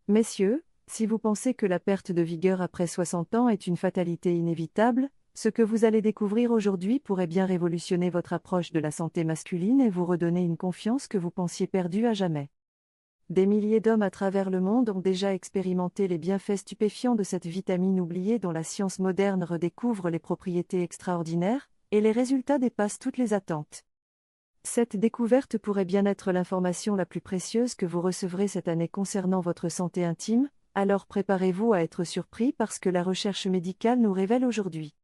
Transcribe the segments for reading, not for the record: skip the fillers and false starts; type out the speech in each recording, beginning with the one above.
Messieurs, si vous pensez que la perte de vigueur après 60 ans est une fatalité inévitable, ce que vous allez découvrir aujourd'hui pourrait bien révolutionner votre approche de la santé masculine et vous redonner une confiance que vous pensiez perdue à jamais. Des milliers d'hommes à travers le monde ont déjà expérimenté les bienfaits stupéfiants de cette vitamine oubliée dont la science moderne redécouvre les propriétés extraordinaires, et les résultats dépassent toutes les attentes. Cette découverte pourrait bien être l'information la plus précieuse que vous recevrez cette année concernant votre santé intime, alors préparez-vous à être surpris par ce que la recherche médicale nous révèle aujourd'hui.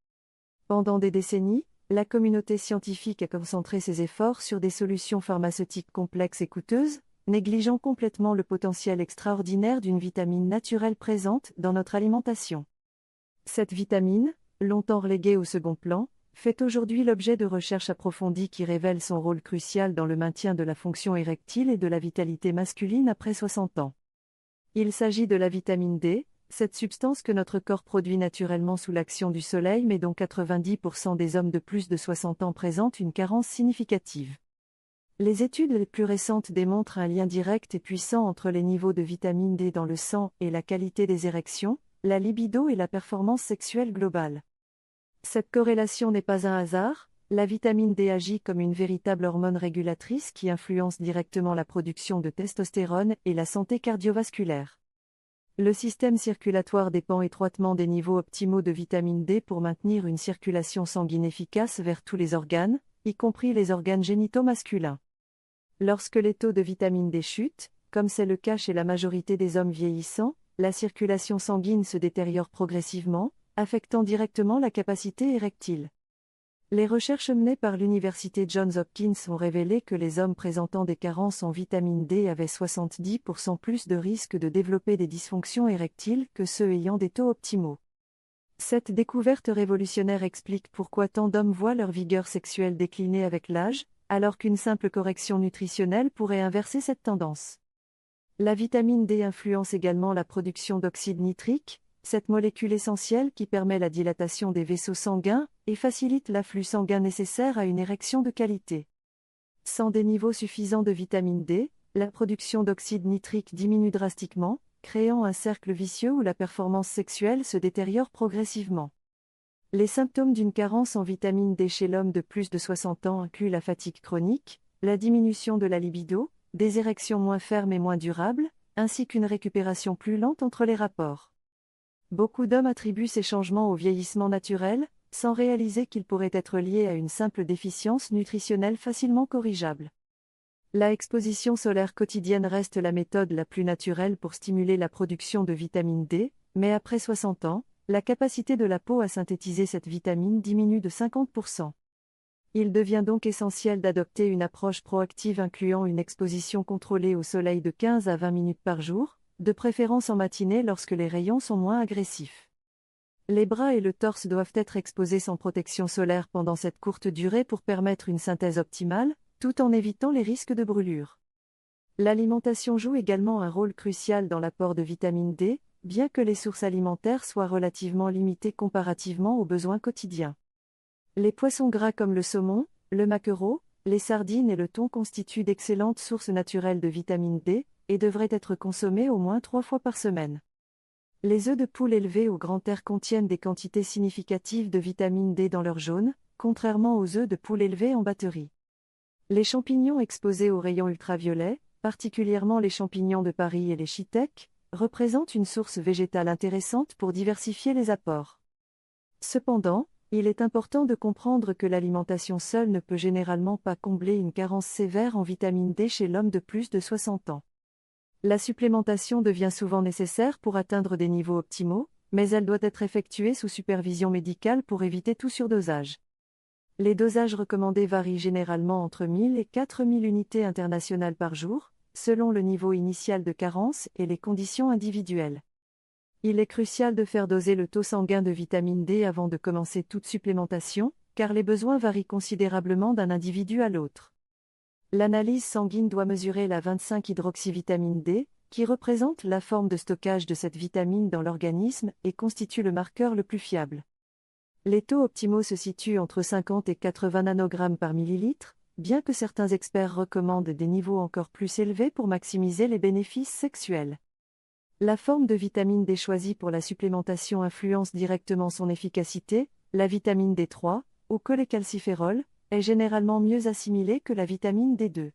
Pendant des décennies, la communauté scientifique a concentré ses efforts sur des solutions pharmaceutiques complexes et coûteuses, négligeant complètement le potentiel extraordinaire d'une vitamine naturelle présente dans notre alimentation. Cette vitamine, longtemps reléguée au second plan, fait aujourd'hui l'objet de recherches approfondies qui révèlent son rôle crucial dans le maintien de la fonction érectile et de la vitalité masculine après 60 ans. Il s'agit de la vitamine D, cette substance que notre corps produit naturellement sous l'action du soleil mais dont 90% des hommes de plus de 60 ans présentent une carence significative. Les études les plus récentes démontrent un lien direct et puissant entre les niveaux de vitamine D dans le sang et la qualité des érections, la libido et la performance sexuelle globale. Cette corrélation n'est pas un hasard, la vitamine D agit comme une véritable hormone régulatrice qui influence directement la production de testostérone et la santé cardiovasculaire. Le système circulatoire dépend étroitement des niveaux optimaux de vitamine D pour maintenir une circulation sanguine efficace vers tous les organes, y compris les organes génitaux masculins. Lorsque les taux de vitamine D chutent, comme c'est le cas chez la majorité des hommes vieillissants, la circulation sanguine se détériore progressivement, affectant directement la capacité érectile. Les recherches menées par l'université Johns Hopkins ont révélé que les hommes présentant des carences en vitamine D avaient 70% plus de risques de développer des dysfonctions érectiles que ceux ayant des taux optimaux. Cette découverte révolutionnaire explique pourquoi tant d'hommes voient leur vigueur sexuelle décliner avec l'âge, alors qu'une simple correction nutritionnelle pourrait inverser cette tendance. La vitamine D influence également la production d'oxyde nitrique, cette molécule essentielle qui permet la dilatation des vaisseaux sanguins et facilite l'afflux sanguin nécessaire à une érection de qualité. Sans des niveaux suffisants de vitamine D, la production d'oxyde nitrique diminue drastiquement, créant un cercle vicieux où la performance sexuelle se détériore progressivement. Les symptômes d'une carence en vitamine D chez l'homme de plus de 60 ans incluent la fatigue chronique, la diminution de la libido, des érections moins fermes et moins durables, ainsi qu'une récupération plus lente entre les rapports. Beaucoup d'hommes attribuent ces changements au vieillissement naturel, sans réaliser qu'ils pourraient être liés à une simple déficience nutritionnelle facilement corrigeable. La exposition solaire quotidienne reste la méthode la plus naturelle pour stimuler la production de vitamine D, mais après 60 ans, la capacité de la peau à synthétiser cette vitamine diminue de 50%. Il devient donc essentiel d'adopter une approche proactive incluant une exposition contrôlée au soleil de 15 à 20 minutes par jour, de préférence en matinée lorsque les rayons sont moins agressifs. Les bras et le torse doivent être exposés sans protection solaire pendant cette courte durée pour permettre une synthèse optimale, tout en évitant les risques de brûlure. L'alimentation joue également un rôle crucial dans l'apport de vitamine D, bien que les sources alimentaires soient relativement limitées comparativement aux besoins quotidiens. Les poissons gras comme le saumon, le maquereau, les sardines et le thon constituent d'excellentes sources naturelles de vitamine D, et devraient être consommés au moins 3 fois par semaine. Les œufs de poule élevés au grand air contiennent des quantités significatives de vitamine D dans leur jaune, contrairement aux œufs de poule élevés en batterie. Les champignons exposés aux rayons ultraviolets, particulièrement les champignons de Paris et les shiitakes, représentent une source végétale intéressante pour diversifier les apports. Cependant, il est important de comprendre que l'alimentation seule ne peut généralement pas combler une carence sévère en vitamine D chez l'homme de plus de 60 ans. La supplémentation devient souvent nécessaire pour atteindre des niveaux optimaux, mais elle doit être effectuée sous supervision médicale pour éviter tout surdosage. Les dosages recommandés varient généralement entre 1000 et 4000 unités internationales par jour, selon le niveau initial de carence et les conditions individuelles. Il est crucial de faire doser le taux sanguin de vitamine D avant de commencer toute supplémentation, car les besoins varient considérablement d'un individu à l'autre. L'analyse sanguine doit mesurer la 25-hydroxyvitamine D, qui représente la forme de stockage de cette vitamine dans l'organisme et constitue le marqueur le plus fiable. Les taux optimaux se situent entre 50 et 80 nanogrammes par millilitre, bien que certains experts recommandent des niveaux encore plus élevés pour maximiser les bénéfices sexuels. La forme de vitamine D choisie pour la supplémentation influence directement son efficacité. La vitamine D3, ou cholécalciférol, est généralement mieux assimilée que la vitamine D2.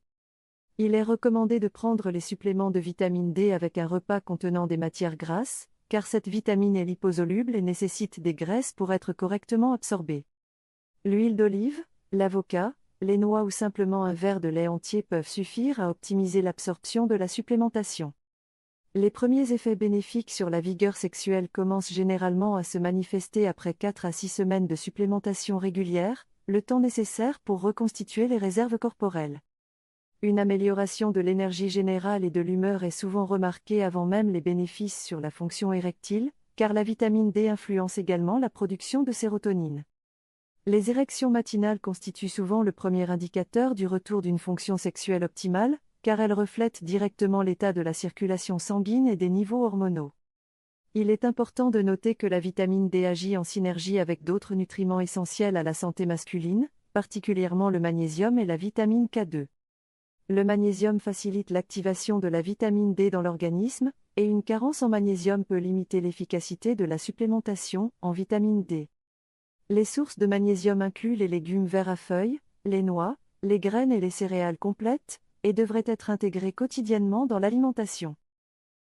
Il est recommandé de prendre les suppléments de vitamine D avec un repas contenant des matières grasses, car cette vitamine est liposoluble et nécessite des graisses pour être correctement absorbée. L'huile d'olive, l'avocat, les noix ou simplement un verre de lait entier peuvent suffire à optimiser l'absorption de la supplémentation. Les premiers effets bénéfiques sur la vigueur sexuelle commencent généralement à se manifester après 4 à 6 semaines de supplémentation régulière, le temps nécessaire pour reconstituer les réserves corporelles. Une amélioration de l'énergie générale et de l'humeur est souvent remarquée avant même les bénéfices sur la fonction érectile, car la vitamine D influence également la production de sérotonine. Les érections matinales constituent souvent le premier indicateur du retour d'une fonction sexuelle optimale, car elles reflètent directement l'état de la circulation sanguine et des niveaux hormonaux. Il est important de noter que la vitamine D agit en synergie avec d'autres nutriments essentiels à la santé masculine, particulièrement le magnésium et la vitamine K2. Le magnésium facilite l'activation de la vitamine D dans l'organisme, et une carence en magnésium peut limiter l'efficacité de la supplémentation en vitamine D. Les sources de magnésium incluent les légumes verts à feuilles, les noix, les graines et les céréales complètes, et devraient être intégrées quotidiennement dans l'alimentation.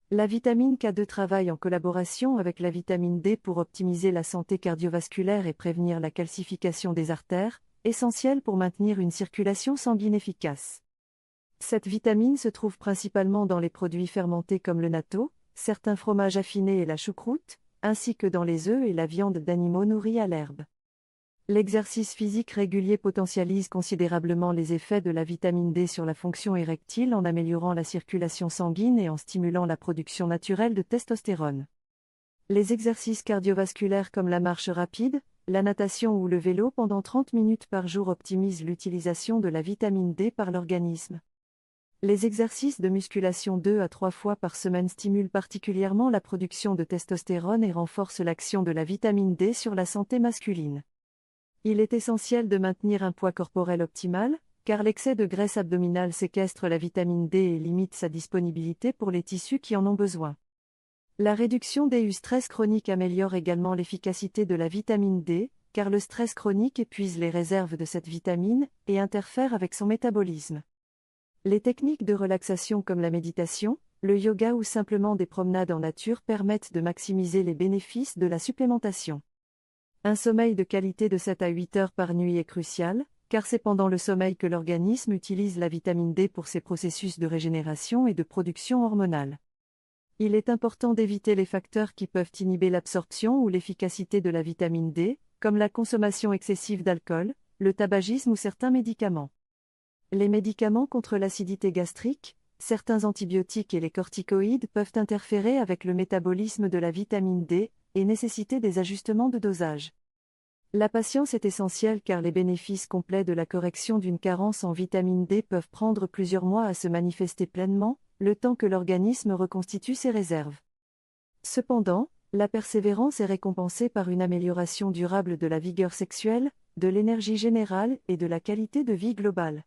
La vitamine K2 travaille en collaboration avec la vitamine D pour optimiser la santé cardiovasculaire et prévenir la calcification des artères, essentielle pour maintenir une circulation sanguine efficace. Cette vitamine se trouve principalement dans les produits fermentés comme le natto, certains fromages affinés et la choucroute, ainsi que dans les œufs et la viande d'animaux nourris à l'herbe. L'exercice physique régulier potentialise considérablement les effets de la vitamine D sur la fonction érectile en améliorant la circulation sanguine et en stimulant la production naturelle de testostérone. Les exercices cardiovasculaires comme la marche rapide, la natation ou le vélo pendant 30 minutes par jour optimisent l'utilisation de la vitamine D par l'organisme. Les exercices de musculation 2 à 3 fois par semaine stimulent particulièrement la production de testostérone et renforcent l'action de la vitamine D sur la santé masculine. Il est essentiel de maintenir un poids corporel optimal, car l'excès de graisse abdominale séquestre la vitamine D et limite sa disponibilité pour les tissus qui en ont besoin. La réduction du stress chronique améliore également l'efficacité de la vitamine D, car le stress chronique épuise les réserves de cette vitamine et interfère avec son métabolisme. Les techniques de relaxation comme la méditation, le yoga ou simplement des promenades en nature permettent de maximiser les bénéfices de la supplémentation. Un sommeil de qualité de 7 à 8 heures par nuit est crucial, car c'est pendant le sommeil que l'organisme utilise la vitamine D pour ses processus de régénération et de production hormonale. Il est important d'éviter les facteurs qui peuvent inhiber l'absorption ou l'efficacité de la vitamine D, comme la consommation excessive d'alcool, le tabagisme ou certains médicaments. Les médicaments contre l'acidité gastrique, certains antibiotiques et les corticoïdes peuvent interférer avec le métabolisme de la vitamine D et nécessiter des ajustements de dosage. La patience est essentielle car les bénéfices complets de la correction d'une carence en vitamine D peuvent prendre plusieurs mois à se manifester pleinement, le temps que l'organisme reconstitue ses réserves. Cependant, la persévérance est récompensée par une amélioration durable de la vigueur sexuelle, de l'énergie générale et de la qualité de vie globale.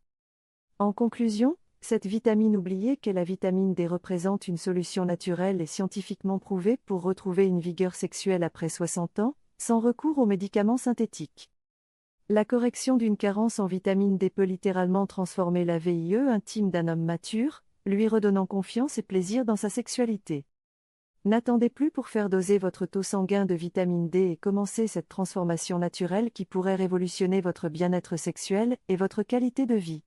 En conclusion, cette vitamine oubliée qu'est la vitamine D représente une solution naturelle et scientifiquement prouvée pour retrouver une vigueur sexuelle après 60 ans, sans recours aux médicaments synthétiques. La correction d'une carence en vitamine D peut littéralement transformer la vie intime d'un homme mature, lui redonnant confiance et plaisir dans sa sexualité. N'attendez plus pour faire doser votre taux sanguin de vitamine D et commencez cette transformation naturelle qui pourrait révolutionner votre bien-être sexuel et votre qualité de vie.